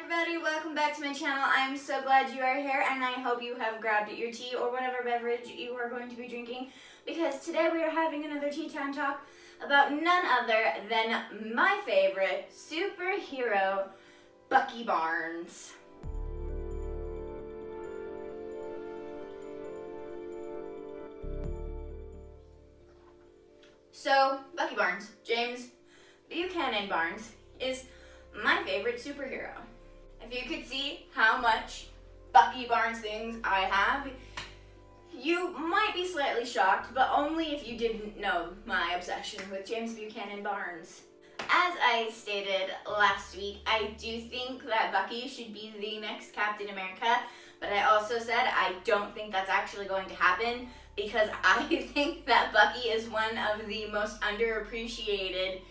everybody, welcome back to my channel. I'm so glad you are here and I hope you have grabbed your tea or whatever beverage you are going to be drinking, because today we are having another tea time talk about none other than my favorite superhero, Bucky Barnes. So, Bucky Barnes, James Buchanan Barnes, is my favorite superhero. If you could see how much Bucky Barnes things I have, you might be slightly shocked, but only if you didn't know my obsession with James Buchanan Barnes. As I stated last week, I do think that Bucky should be the next Captain America, but I also said I don't think that's actually going to happen, because I think that Bucky is one of the most underappreciated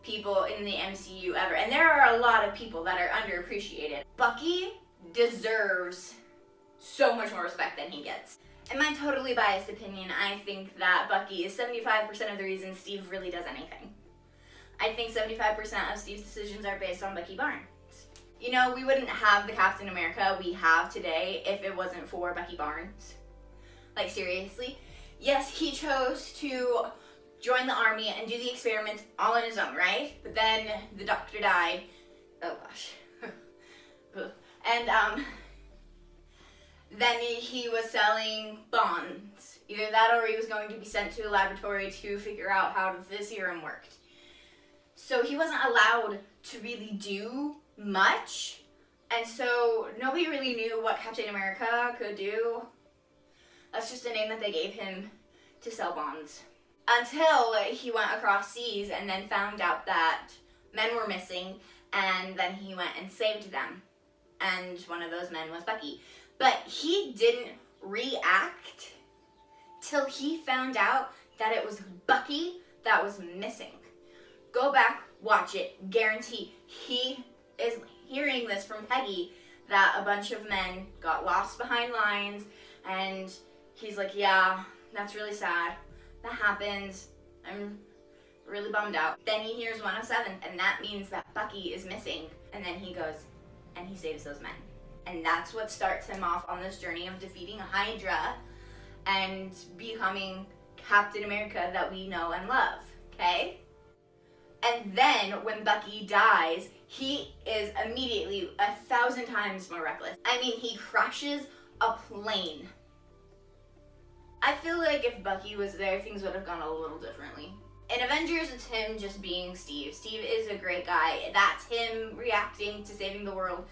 people in the MCU ever. And there are a lot of people that are underappreciated. Bucky deserves so much more respect than he gets. In my totally biased opinion, I think that Bucky is 75% of the reason Steve really does anything. I think 75% of Steve's decisions are based on Bucky Barnes. You know, we wouldn't have the Captain America we have today if it wasn't for Bucky Barnes. Like, seriously. Yes, he chose to join the army and do the experiments all on his own, right? But then the doctor died. Oh gosh. And then he was selling bonds. Either that or he was going to be sent to a laboratory to figure out how the serum worked. So he wasn't allowed to really do much. And so nobody really knew what Captain America could do. That's just a name that they gave him to sell bonds. Until he went across seas and then found out that men were missing, and then he went and saved them. And one of those men was Bucky. But he didn't react till he found out that it was Bucky that was missing. Go back, watch it, guarantee he is hearing this from Peggy, that a bunch of men got lost behind lines, and he's like, yeah, that's really sad. That happens. I'm really bummed out. Then he hears 107, and that means that Bucky is missing. And then he goes and he saves those men. And that's what starts him off on this journey of defeating Hydra and becoming Captain America that we know and love, okay? And then when Bucky dies, he is immediately 1,000 times more reckless. I mean, he crashes a plane. I feel like if Bucky was there, things would have gone a little differently. In Avengers, it's him just being Steve. Steve is a great guy. That's him reacting to saving the world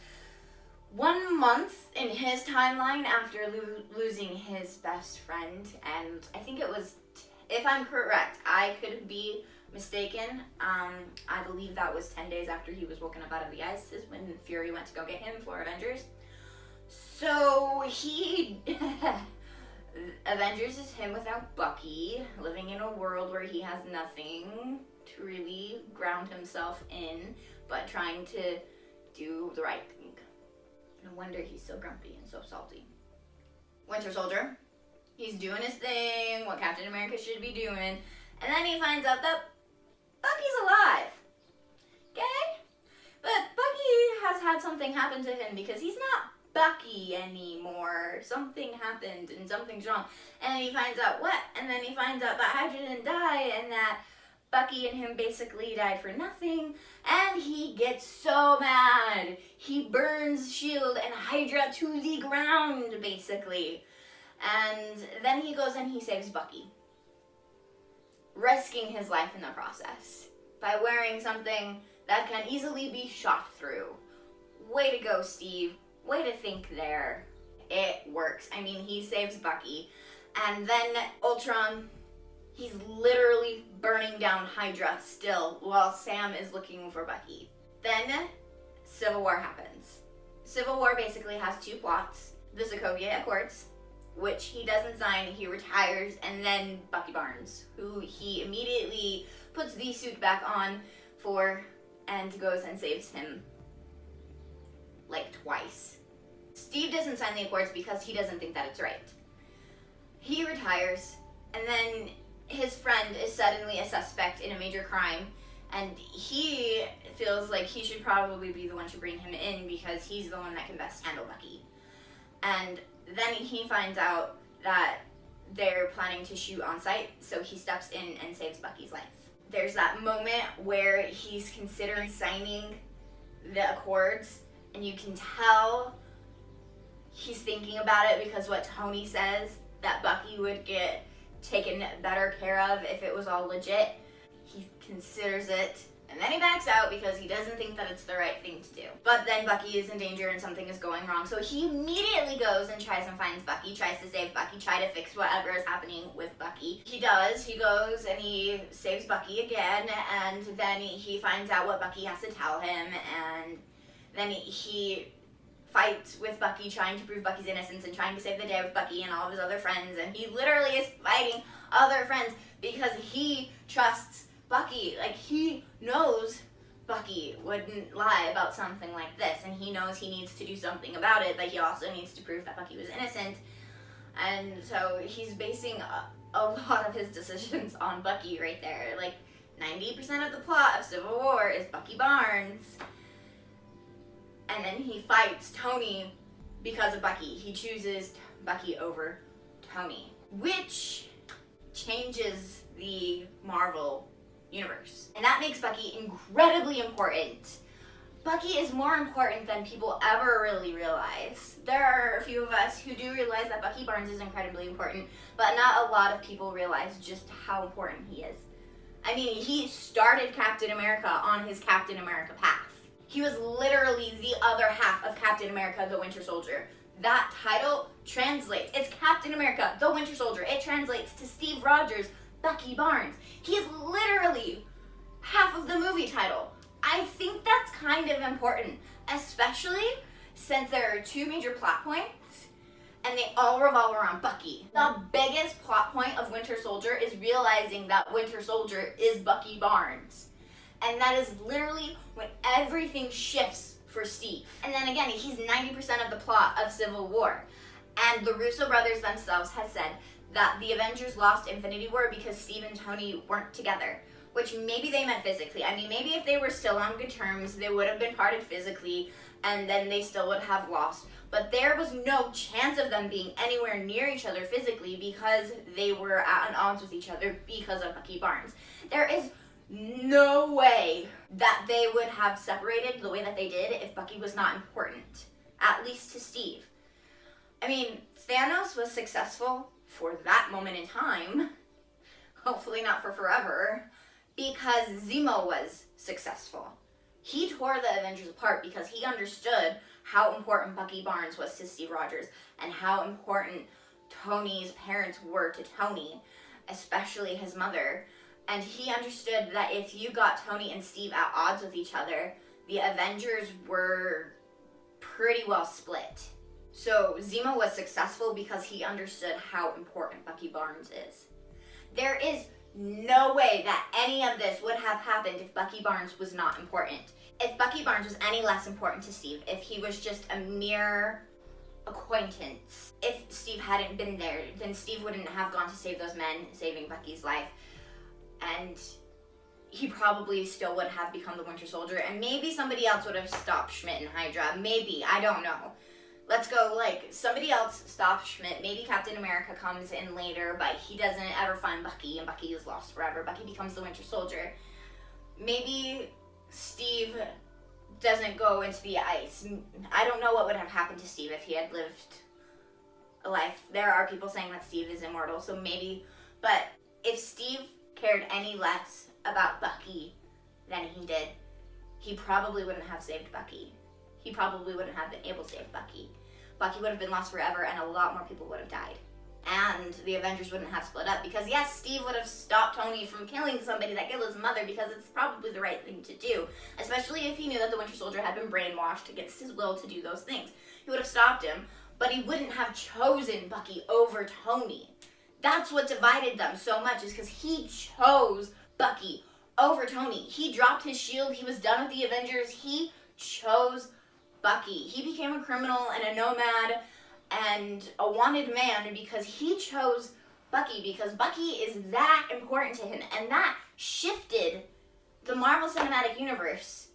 1 month in his timeline after losing his best friend. And I think it was, if I'm correct, I could be mistaken. I believe that was 10 days after he was woken up out of the ice is when Fury went to go get him for Avengers. So he... Avengers is him without Bucky, living in a world where he has nothing to really ground himself in, but trying to do the right thing. No wonder he's so grumpy and so salty. Winter Soldier, he's doing his thing, what Captain America should be doing, and then he finds out that Bucky's alive. Okay? But Bucky has had something happen to him because he's not Bucky anymore. Something happened and something's wrong. And he finds out what? And then he finds out that Hydra didn't die and that Bucky and him basically died for nothing. And he gets so mad. He burns S.H.I.E.L.D. and Hydra to the ground, basically. And then he goes and he saves Bucky, risking his life in the process by wearing something that can easily be shot through. Way to go, Steve. Way to think there. It works. I mean, he saves Bucky. And then Ultron, he's literally burning down Hydra still while Sam is looking for Bucky. Then Civil War happens. Civil War basically has two plots. The Sokovia Accords, which he doesn't sign, he retires, and then Bucky Barnes, who he immediately puts the suit back on for and goes and saves him like twice. Steve doesn't sign the Accords because he doesn't think that it's right. He retires, and then his friend is suddenly a suspect in a major crime, And he feels like he should probably be the one to bring him in because he's the one that can best handle Bucky. And then he finds out that they're planning to shoot on site, so he steps in and saves Bucky's life. There's that moment where he's considering signing the Accords, and you can tell he's thinking about it because what Tony says, that Bucky would get taken better care of if it was all legit. He considers it, and then he backs out because he doesn't think that it's the right thing to do. But then Bucky is in danger and something is going wrong, so he immediately goes and tries and finds Bucky, tries to save Bucky, try to fix whatever is happening with Bucky. He does. He goes and he saves Bucky again, and then he finds out what Bucky has to tell him, and then he fights with Bucky, trying to prove Bucky's innocence and trying to save the day with Bucky and all of his other friends, and he literally is fighting other friends because he trusts Bucky. Like, he knows Bucky wouldn't lie about something like this, and he knows he needs to do something about it, but he also needs to prove that Bucky was innocent. And so he's basing a lot of his decisions on Bucky right there. Like, 90% of the plot of Civil War is Bucky Barnes. And then he fights Tony because of Bucky. He chooses Bucky over Tony, which changes the Marvel universe. And that makes Bucky incredibly important. Bucky is more important than people ever really realize. There are a few of us who do realize that Bucky Barnes is incredibly important, but not a lot of people realize just how important he is. I mean, he started Captain America on his Captain America path. He was literally the other half of Captain America, the Winter Soldier. That title translates. It's Captain America, the Winter Soldier. It translates to Steve Rogers, Bucky Barnes. He's literally half of the movie title. I think that's kind of important, especially since there are two major plot points and they all revolve around Bucky. The biggest plot point of Winter Soldier is realizing that Winter Soldier is Bucky Barnes. And that is literally when everything shifts for Steve. And then again, he's 90% of the plot of Civil War. And the Russo brothers themselves have said that the Avengers lost Infinity War because Steve and Tony weren't together, which maybe they meant physically. I mean, maybe if they were still on good terms, they would have been parted physically, and then they still would have lost. But there was no chance of them being anywhere near each other physically because they were at odds with each other because of Bucky Barnes. There is no way that they would have separated the way that they did if Bucky was not important, at least to Steve. I mean, Thanos was successful for that moment in time, hopefully not for forever, because Zemo was successful. He tore the Avengers apart because he understood how important Bucky Barnes was to Steve Rogers and how important Tony's parents were to Tony, especially his mother. And he understood that if you got Tony and Steve at odds with each other, the Avengers were pretty well split. So Zemo was successful because he understood how important Bucky Barnes is. There is no way that any of this would have happened if Bucky Barnes was not important. If Bucky Barnes was any less important to Steve, if he was just a mere acquaintance, if Steve hadn't been there, then Steve wouldn't have gone to save those men, saving Bucky's life. And he probably still would have become the Winter Soldier, and maybe somebody else would have stopped Schmidt and Hydra. Maybe, I don't know. Let's go, like, somebody else stops Schmidt. Maybe Captain America comes in later, but he doesn't ever find Bucky, and Bucky is lost forever. Bucky becomes the Winter Soldier. Maybe Steve doesn't go into the ice. I don't know what would have happened to Steve if he had lived a life. There are people saying that Steve is immortal, so maybe, but if Steve cared any less about Bucky than he did, he probably wouldn't have saved Bucky. He probably wouldn't have been able to save Bucky. Bucky would have been lost forever, and a lot more people would have died. And the Avengers wouldn't have split up, because yes, Steve would have stopped Tony from killing somebody that killed his mother, because it's probably the right thing to do, especially if he knew that the Winter Soldier had been brainwashed against his will to do those things. He would have stopped him, but he wouldn't have chosen Bucky over Tony. That's what divided them so much, is because he chose Bucky over Tony. He dropped his shield. He was done with the Avengers. He chose Bucky. He became a criminal and a nomad and a wanted man because he chose Bucky, because Bucky is that important to him. And that shifted the Marvel Cinematic Universe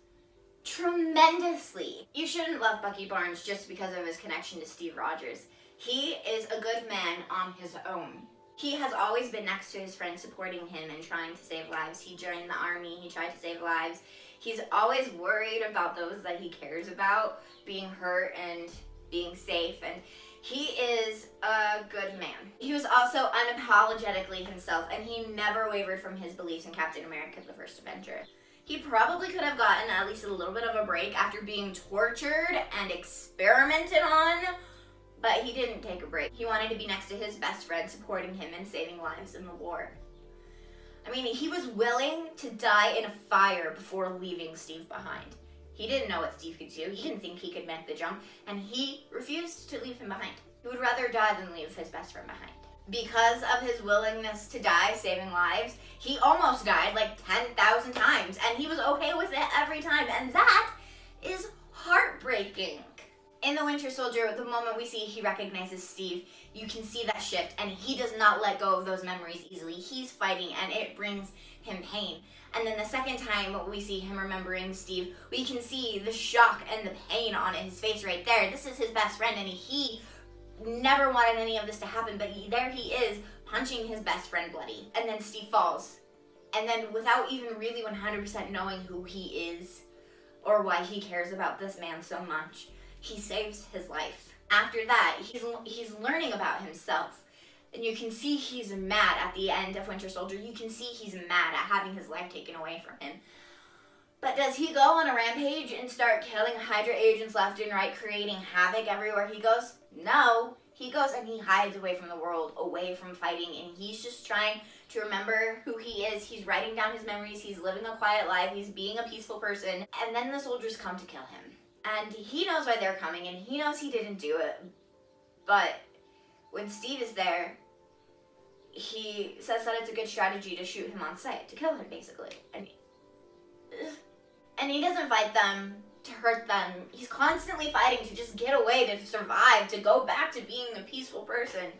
tremendously. You shouldn't love Bucky Barnes just because of his connection to Steve Rogers. He is a good man on his own. He has always been next to his friends, supporting him and trying to save lives. He joined the army, he tried to save lives. He's always worried about those that he cares about being hurt and being safe, and he is a good man. He was also unapologetically himself, and he never wavered from his beliefs in Captain America, the First Avenger. He probably could have gotten at least a little bit of a break after being tortured and experimented on, but he didn't take a break. He wanted to be next to his best friend, supporting him and saving lives in the war. I mean, he was willing to die in a fire before leaving Steve behind. He didn't know what Steve could do. He didn't think he could make the jump, and he refused to leave him behind. He would rather die than leave his best friend behind. Because of his willingness to die, saving lives, he almost died like 10,000 times, and he was okay with it every time, and that is heartbreaking. In The Winter Soldier, the moment we see he recognizes Steve, you can see that shift, and he does not let go of those memories easily. He's fighting, and it brings him pain. And then the second time we see him remembering Steve, we can see the shock and the pain on his face right there. This is his best friend, and he never wanted any of this to happen, but there he is, punching his best friend bloody. And then Steve falls. And then without even really 100% knowing who he is or why he cares about this man so much, he saves his life. After that, he's learning about himself. And you can see he's mad at the end of Winter Soldier. You can see he's mad at having his life taken away from him. But does he go on a rampage and start killing Hydra agents left and right, creating havoc everywhere he goes? No. He goes and he hides away from the world, away from fighting, and he's just trying to remember who he is. He's writing down his memories. He's living a quiet life. He's being a peaceful person. And then the soldiers come to kill him. And he knows why they're coming, and he knows he didn't do it. But when Steve is there, he says that it's a good strategy to shoot him on sight, to kill him, basically. And he doesn't fight them to hurt them. He's constantly fighting to just get away, to survive, to go back to being a peaceful person.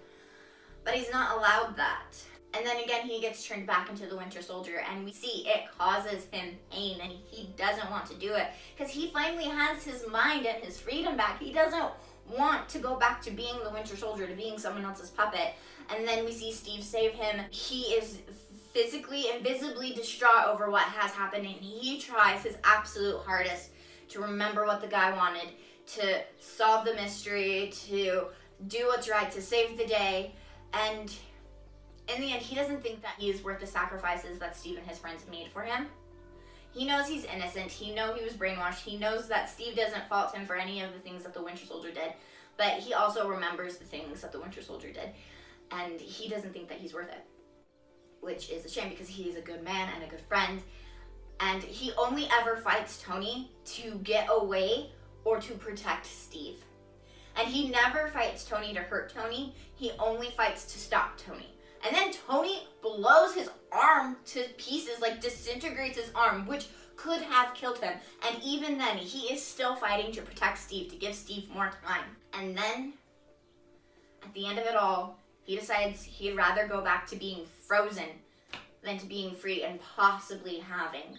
But he's not allowed that. And then again, he gets turned back into the Winter Soldier, and we see it causes him pain, and he doesn't want to do it because he finally has his mind and his freedom back. He doesn't want to go back to being the Winter Soldier, to being someone else's puppet. And then we see Steve save him. He is physically and visibly distraught over what has happened, and he tries his absolute hardest to remember what the guy wanted, to solve the mystery, to do what's right, to save the day. And in the end, he doesn't think that he is worth the sacrifices that Steve and his friends made for him. He knows he's innocent. He knows he was brainwashed. He knows that Steve doesn't fault him for any of the things that the Winter Soldier did. But he also remembers the things that the Winter Soldier did. And he doesn't think that he's worth it. Which is a shame because he is a good man and a good friend. And he only ever fights Tony to get away or to protect Steve. And he never fights Tony to hurt Tony. He only fights to stop Tony. And then Tony blows his arm to pieces, like disintegrates his arm, which could have killed him. And even then, he is still fighting to protect Steve, to give Steve more time. And then, at the end of it all, he decides he'd rather go back to being frozen than to being free and possibly having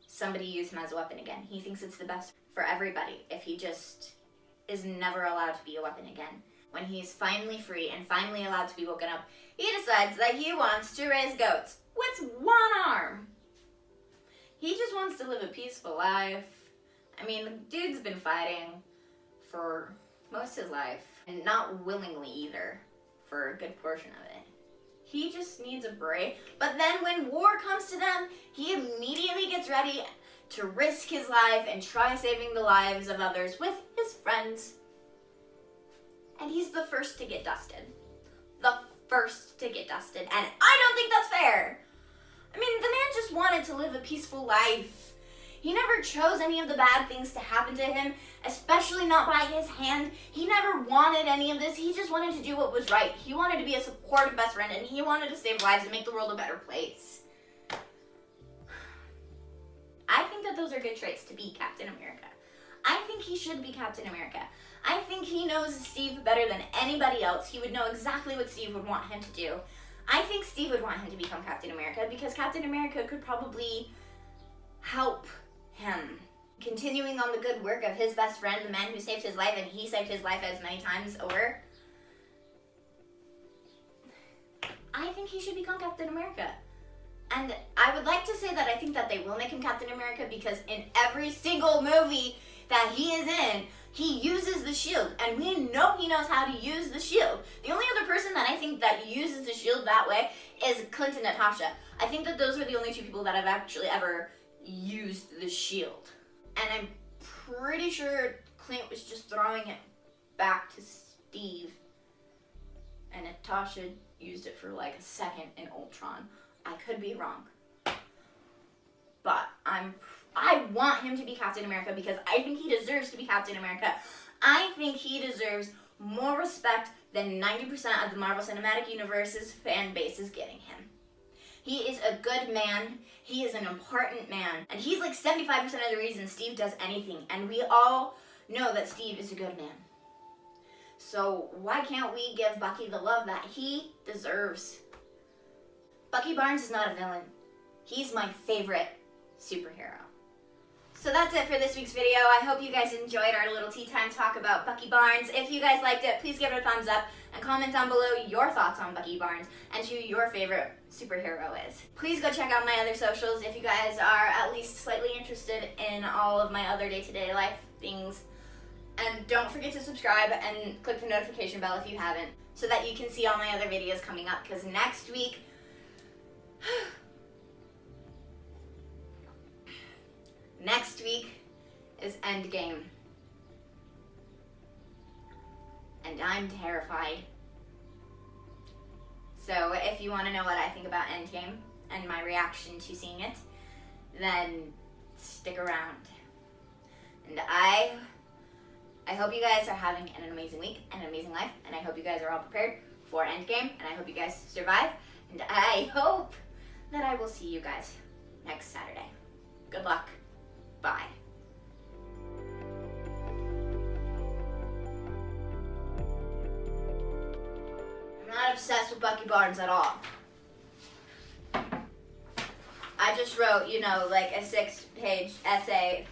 somebody use him as a weapon again. He thinks it's the best for everybody if he just is never allowed to be a weapon again. When he's finally free and finally allowed to be woken up, he decides that he wants to raise goats with one arm. He just wants to live a peaceful life. I mean, the dude's been fighting for most of his life, and not willingly either, for a good portion of it. He just needs a break. But then when war comes to them, he immediately gets ready to risk his life and try saving the lives of others with his friends. And he's the first to get dusted. The first to get dusted. And I don't think that's fair. I mean, the man just wanted to live a peaceful life. He never chose any of the bad things to happen to him, especially not by his hand. He never wanted any of this. He just wanted to do what was right. He wanted to be a supportive best friend, and he wanted to save lives and make the world a better place. I think that those are good traits to be Captain America. I think he should be Captain America. I think he knows Steve better than anybody else. He would know exactly what Steve would want him to do. I think Steve would want him to become Captain America because Captain America could probably help him. Continuing on the good work of his best friend, the man who saved his life, and he saved his life as many times over. I think he should become Captain America. And I would like to say that I think that they will make him Captain America because in every single movie that he is in, he uses the shield, and we know he knows how to use the shield. The only other person that I think that uses the shield that way is Clint and Natasha. I think that those are the only two people that have actually ever used the shield. And I'm pretty sure Clint was just throwing it back to Steve, and Natasha used it for like a second in Ultron. I could be wrong, but I want him to be Captain America because I think he deserves to be Captain America. I think he deserves more respect than 90% of the Marvel Cinematic Universe's fan base is getting him. He is a good man, he is an important man, and he's like 75% of the reason Steve does anything, and we all know that Steve is a good man. So why can't we give Bucky the love that he deserves? Bucky Barnes is not a villain. He's my favorite superhero. So that's it for this week's video. I hope you guys enjoyed our little tea time talk about Bucky Barnes. If you guys liked it, please give it a thumbs up and comment down below your thoughts on Bucky Barnes and who your favorite superhero is. Please go check out my other socials if you guys are at least slightly interested in all of my other day-to-day life things. And don't forget to subscribe and click the notification bell if you haven't, so that you can see all my other videos coming up, because next week is Endgame. And I'm terrified. So if you want to know what I think about Endgame and my reaction to seeing it, then stick around. And I hope you guys are having an amazing week and an amazing life, and I hope you guys are all prepared for Endgame, and I hope you guys survive, and I hope that I will see you guys next Saturday. Good luck. Bye. I'm not obsessed with Bucky Barnes at all. I just wrote, like a 6-page essay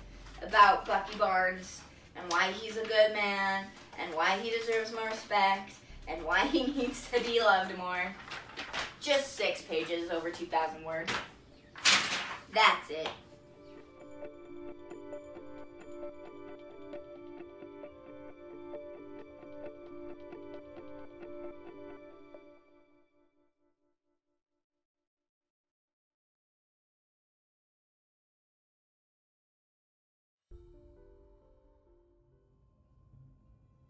about Bucky Barnes and why he's a good man and why he deserves more respect and why he needs to be loved more. Just 6 pages, over 2,000 words. That's it.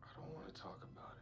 I don't want to talk about it.